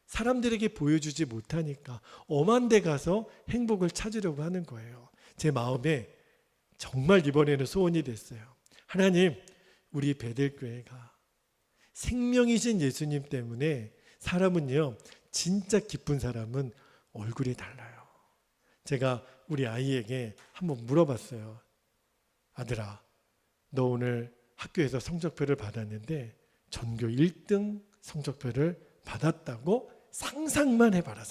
Speaker 1: 사람들에게 보여주지 못하니까 엄한 데 가서 행복을 찾으려고 하는 거예요. 제 마음에 정말 이번에는 소원이 됐어요. 하나님, 우리 베델교회가 생명이신 예수님 때문에 사람은요, 진짜 기쁜 사람은 얼굴이 달라요. 제가 우리 아이에게 한번 물어봤어요. 아들아, 너 오늘 학교에서 성적표를 받았는데 전교 1등 성적표를 받았다고 상상만 해봐라.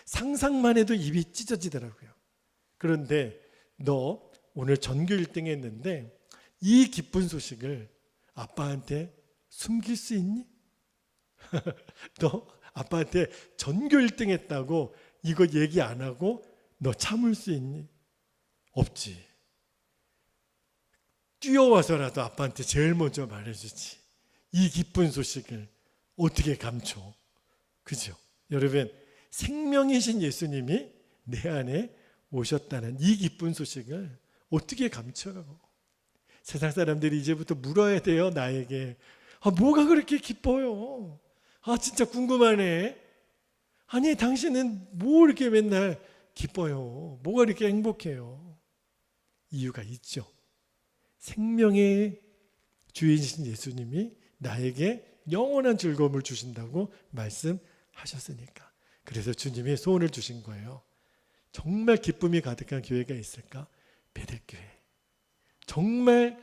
Speaker 1: 상상만 해도 입이 찢어지더라고요. 그런데 너 오늘 전교 1등 했는데 이 기쁜 소식을 아빠한테 숨길 수 있니? 너 아빠한테 전교 1등 했다고 이거 얘기 안 하고 너 참을 수 있니? 없지. 뛰어와서라도 아빠한테 제일 먼저 말해주지. 이 기쁜 소식을 어떻게 감춰? 그죠? 여러분, 생명이신 예수님이 내 안에 오셨다는 이 기쁜 소식을 어떻게 감춰요? 세상 사람들이 이제부터 물어야 돼요. 나에게. 뭐가 그렇게 기뻐요? 진짜 궁금하네. 아니, 당신은 뭐 이렇게 맨날 기뻐요? 뭐가 이렇게 행복해요? 이유가 있죠. 생명의 주인이신 예수님이 나에게 영원한 즐거움을 주신다고 말씀하셨으니까. 그래서 주님이 소원을 주신 거예요. 정말 기쁨이 가득한 교회가 있을까? 베들교회. 정말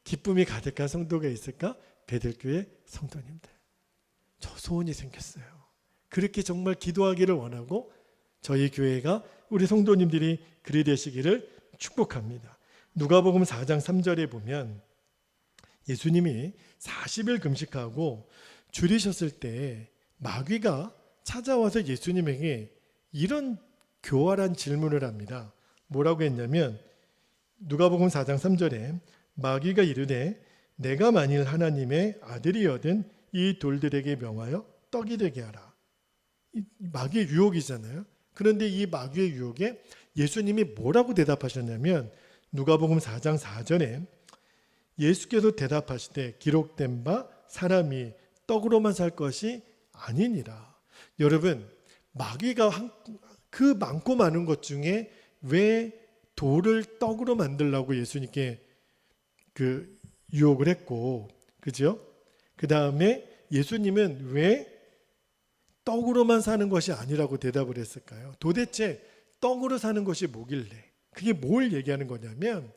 Speaker 1: 기쁨이 가득한 성도가 있을까? 베들교회 성도님들. 저 소원이 생겼어요. 그렇게 정말 기도하기를 원하고 저희 교회가 우리 성도님들이 그리 되시기를 축복합니다. 누가복음 4장 3절에 보면 예수님이 40일 금식하고 줄이셨을 때 마귀가 찾아와서 예수님에게 이런 교활한 질문을 합니다. 뭐라고 했냐면 누가복음 4장 3절에 마귀가 이르되 내가 만일 하나님의 아들이거든 이 돌들에게 명하여 떡이 되게 하라. 마귀의 유혹이잖아요. 그런데 이 마귀의 유혹에 예수님이 뭐라고 대답하셨냐면 누가복음 4장 4절에 예수께서 대답하시되 기록된 바 사람이 떡으로만 살 것이 아니니라. 여러분, 마귀가 그 많고 많은 것 중에 왜 돌을 떡으로 만들라고 예수님께 그 유혹을 했고, 그죠? 그 다음에 예수님은 왜 떡으로만 사는 것이 아니라고 대답을 했을까요? 도대체 떡으로 사는 것이 뭐길래? 그게 뭘 얘기하는 거냐면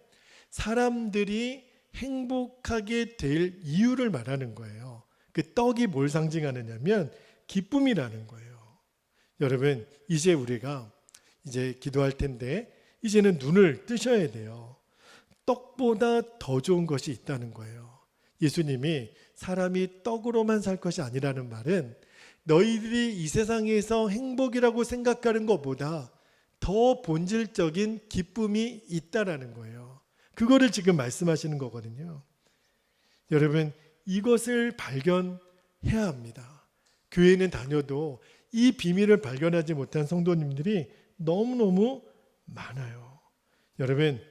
Speaker 1: 사람들이 행복하게 될 이유를 말하는 거예요. 그 떡이 뭘 상징하느냐면 기쁨이라는 거예요. 여러분, 이제 우리가 이제 기도할 텐데 이제는 눈을 뜨셔야 돼요. 떡보다 더 좋은 것이 있다는 거예요. 예수님이 사람이 떡으로만 살 것이 아니라는 말은 너희들이 이 세상에서 행복이라고 생각하는 것보다 더 본질적인 기쁨이 있다라는 거예요. 그거를 지금 말씀하시는 거거든요. 여러분, 이것을 발견해야 합니다. 교회는 다녀도 이 비밀을 발견하지 못한 성도님들이 너무너무 많아요. 여러분,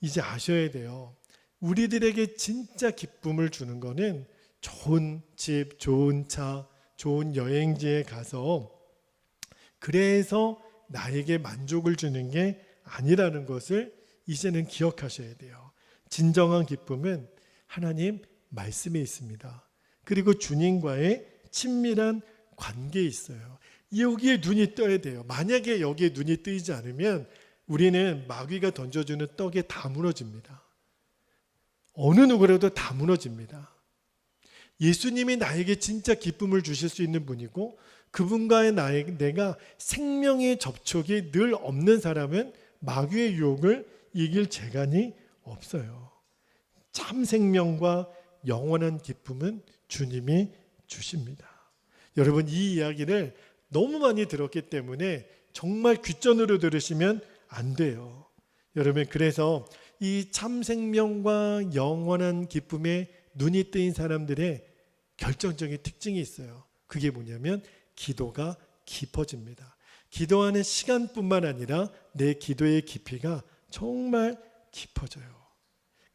Speaker 1: 이제 아셔야 돼요. 우리들에게 진짜 기쁨을 주는 거는 좋은 집, 좋은 차, 좋은 여행지에 가서 그래서 나에게 만족을 주는 게 아니라는 것을 이제는 기억하셔야 돼요. 진정한 기쁨은 하나님 말씀에 있습니다. 그리고 주님과의 친밀한 관계에 있어요. 여기에 눈이 떠야 돼요. 만약에 여기에 눈이 뜨이지 않으면 우리는 마귀가 던져주는 떡에 다 무너집니다. 어느 누구라도 다 무너집니다. 예수님이 나에게 진짜 기쁨을 주실 수 있는 분이고 그분과의 내가 생명의 접촉이 늘 없는 사람은 마귀의 유혹을 이길 재간이 없어요. 참 생명과 영원한 기쁨은 주님이 주십니다. 여러분, 이 이야기를 너무 많이 들었기 때문에 정말 귓전으로 들으시면 안 돼요. 여러분, 그래서 이 참 생명과 영원한 기쁨에 눈이 뜨인 사람들의 결정적인 특징이 있어요. 그게 뭐냐면 기도가 깊어집니다. 기도하는 시간뿐만 아니라 내 기도의 깊이가 정말 깊어져요.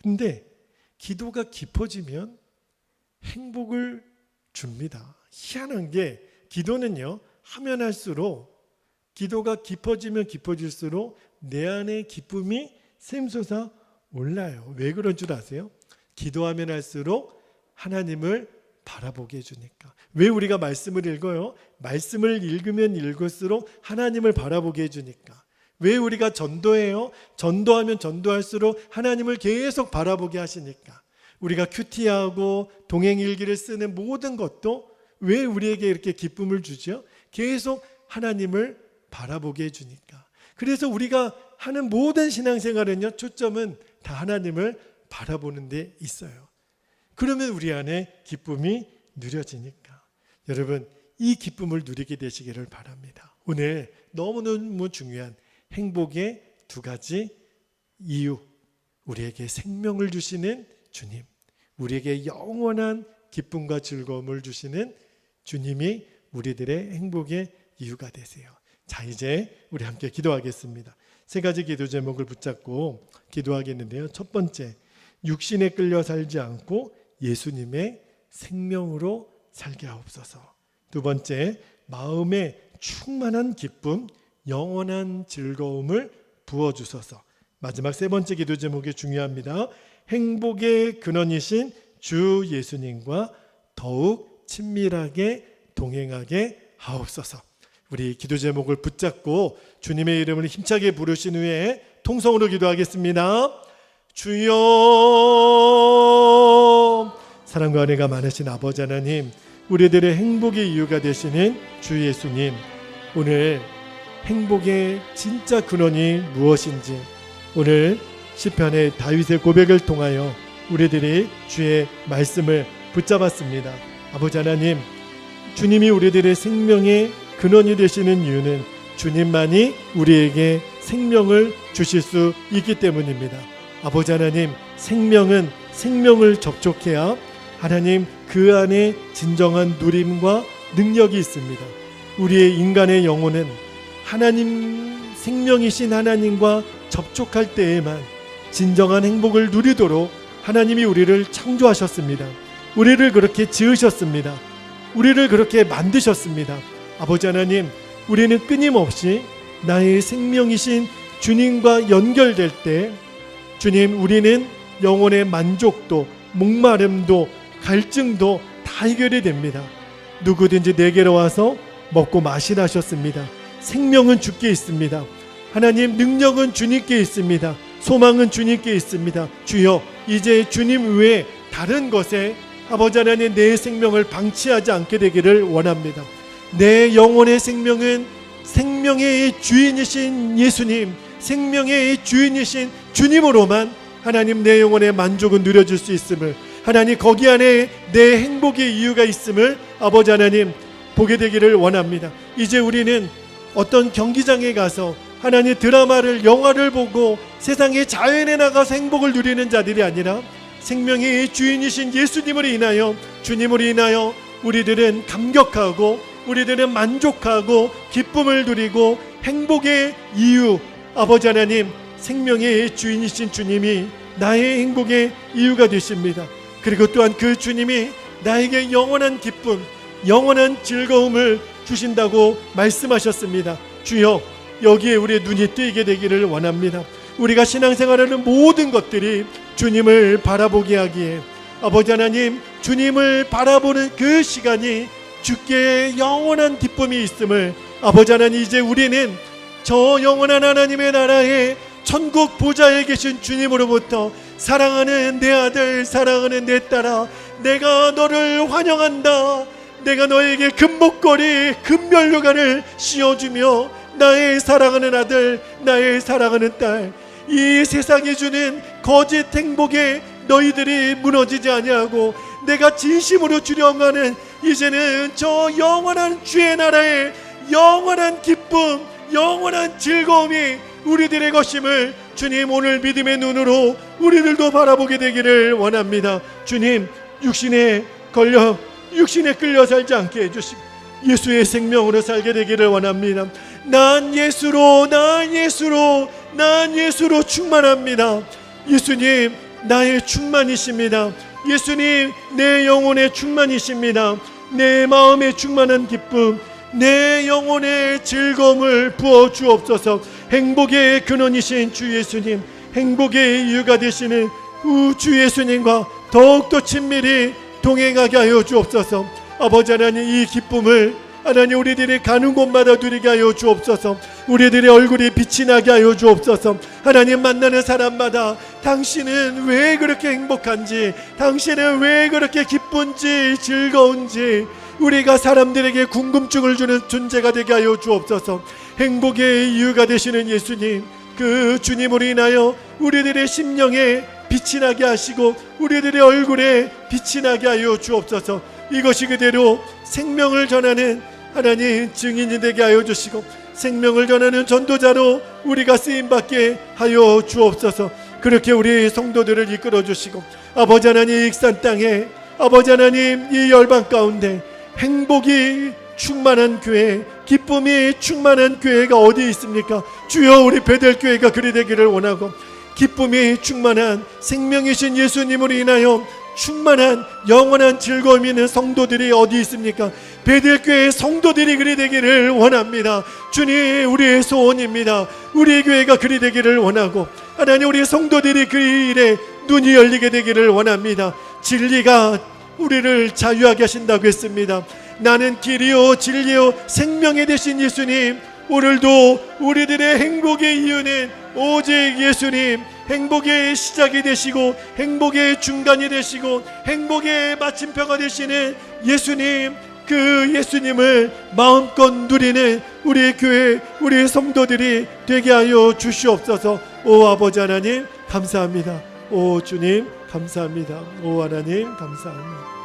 Speaker 1: 근데 기도가 깊어지면 행복을 줍니다. 희한한 게 기도는요, 하면 할수록 기도가 깊어지면 깊어질수록 내 안에 기쁨이 샘솟아 올라요. 왜 그런 줄 아세요? 기도하면 할수록 하나님을 바라보게 해주니까. 왜 우리가 말씀을 읽어요? 말씀을 읽으면 읽을수록 하나님을 바라보게 해주니까. 왜 우리가 전도해요? 전도하면 전도할수록 하나님을 계속 바라보게 하시니까. 우리가 큐티하고 동행일기를 쓰는 모든 것도 왜 우리에게 이렇게 기쁨을 주죠? 계속 하나님을 바라보게 해주니까. 그래서 우리가 하는 모든 신앙생활은요, 초점은 다 하나님을 바라보는 데 있어요. 그러면 우리 안에 기쁨이 누려지니까. 여러분, 이 기쁨을 누리게 되시기를 바랍니다. 오늘 너무너무 중요한 행복의 두 가지 이유. 우리에게 생명을 주시는 주님, 우리에게 영원한 기쁨과 즐거움을 주시는 주님이 우리들의 행복의 이유가 되세요. 자, 이제 우리 함께 기도하겠습니다. 세 가지 기도 제목을 붙잡고 기도하겠는데요. 첫 번째, 육신에 끌려 살지 않고 예수님의 생명으로 살게 하옵소서. 두 번째, 마음에 충만한 기쁨, 영원한 즐거움을 부어주소서. 마지막 세 번째 기도 제목이 중요합니다. 행복의 근원이신 주 예수님과 더욱 친밀하게 동행하게 하옵소서. 우리 기도 제목을 붙잡고 주님의 이름을 힘차게 부르신 후에 통성으로 기도하겠습니다. 주여, 사랑과 은혜가 많으신 아버지 하나님, 우리들의 행복의 이유가 되시는 주 예수님, 오늘 행복의 진짜 근원이 무엇인지 오늘 시편의 다윗의 고백을 통하여 우리들이 주의 말씀을 붙잡았습니다. 아버지 하나님, 주님이 우리들의 생명의 근원이 되시는 이유는 주님만이 우리에게 생명을 주실 수 있기 때문입니다. 아버지 하나님, 생명은 생명을 접촉해야 하나님 그 안에 진정한 누림과 능력이 있습니다. 우리의 인간의 영혼은 하나님, 생명이신 하나님과 접촉할 때에만 진정한 행복을 누리도록 하나님이 우리를 창조하셨습니다. 우리를 그렇게 지으셨습니다. 우리를 그렇게 만드셨습니다. 아버지 하나님, 우리는 끊임없이 나의 생명이신 주님과 연결될 때 주님, 우리는 영혼의 만족도, 목마름도, 갈증도 다 해결이 됩니다. 누구든지 내게로 와서 먹고 마시라 하셨습니다. 생명은 주께 있습니다. 하나님, 능력은 주님께 있습니다. 소망은 주님께 있습니다. 주여, 이제 주님 외에 다른 것에 아버지 하나님, 내 생명을 방치하지 않게 되기를 원합니다. 내 영혼의 생명은 생명의 주인이신 예수님, 생명의 주인이신 주님으로만 하나님, 내 영혼의 만족은 누려질 수 있음을, 하나님, 거기 안에 내 행복의 이유가 있음을 아버지 하나님 보게 되기를 원합니다. 이제 우리는 어떤 경기장에 가서 하나님 드라마를, 영화를 보고 세상의 자연에 나가서 행복을 누리는 자들이 아니라 생명의 주인이신 예수님을 인하여, 주님을 인하여 우리들은 감격하고 우리들은 만족하고 기쁨을 누리고 행복의 이유, 아버지 하나님, 생명의 주인이신 주님이 나의 행복의 이유가 되십니다. 그리고 또한 그 주님이 나에게 영원한 기쁨, 영원한 즐거움을 주신다고 말씀하셨습니다. 주여, 여기에 우리의 눈이 뜨이게 되기를 원합니다. 우리가 신앙생활하는 모든 것들이 주님을 바라보게 하기에 아버지 하나님, 주님을 바라보는 그 시간이 주께 영원한 기쁨이 있음을 아버지 하나님, 이제 우리는 저 영원한 하나님의 나라에 천국 보좌에 계신 주님으로부터 사랑하는 내 아들, 사랑하는 내 딸아, 내가 너를 환영한다. 내가 너에게 금목걸이, 금면류관을 씌워주며 나의 사랑하는 아들, 나의 사랑하는 딸, 이 세상이 주는 거짓 행복에 너희들이 무너지지 아니하고 내가 진심으로 주려고 하는 이제는 저 영원한 주의 나라의 영원한 기쁨, 영원한 즐거움이 우리들의 것임을 주님, 오늘 믿음의 눈으로 우리들도 바라보게 되기를 원합니다. 주님, 육신에 끌려 살지 않게 해주시고 예수의 생명으로 살게 되기를 원합니다. 난 예수로 충만합니다. 예수님, 나의 충만이십니다. 예수님, 내 영혼의 충만이십니다. 내 마음의 충만한 기쁨, 내 영혼의 즐거움을 부어 주옵소서. 행복의 근원이신 주 예수님, 행복의 이유가 되시는 주 예수님과 더욱더 친밀히 동행하게 하여 주옵소서. 아버지 하나님, 이 기쁨을 하나님 우리들이 가는 곳마다 누리게 하여 주옵소서. 우리들의 얼굴이 빛이 나게 하여 주옵소서. 하나님, 만나는 사람마다 당신은 왜 그렇게 행복한지, 당신은 왜 그렇게 기쁜지, 즐거운지 우리가 사람들에게 궁금증을 주는 존재가 되게 하여 주옵소서. 행복의 이유가 되시는 예수님, 그 주님으로 인하여 우리들의 심령에 빛이 나게 하시고 우리들의 얼굴에 빛이 나게 하여 주옵소서. 이것이 그대로 생명을 전하는 하나님 증인이 되게 하여 주시고 생명을 전하는 전도자로 우리가 쓰임받게 하여 주옵소서. 그렇게 우리 성도들을 이끌어 주시고 아버지 하나님, 익산 땅에 아버지 하나님, 이 열방 가운데 행복이 충만한 교회, 기쁨이 충만한 교회가 어디 있습니까? 주여, 우리 베델교회가 그리 되기를 원하고 기쁨이 충만한 생명이신 예수님으로 인하여 충만한 영원한 즐거움이 있는 성도들이 어디 있습니까? 베델교회 성도들이 그리 되기를 원합니다. 주님, 우리의 소원입니다. 우리 교회가 그리 되기를 원하고, 하나님, 우리 성도들이 그 일에 눈이 열리게 되기를 원합니다. 진리가 우리를 자유하게 하신다고 했습니다. 나는 길이요 진리요 생명이 되신 예수님, 오늘도 우리들의 행복의 이유는 오직 예수님, 행복의 시작이 되시고 행복의 중간이 되시고 행복의 마침표가 되시는 예수님, 그 예수님을 마음껏 누리는 우리 교회, 우리 성도들이 되게 하여 주시옵소서. 오 아버지 하나님 감사합니다. 오 주님 감사합니다. 오 하나님 감사합니다.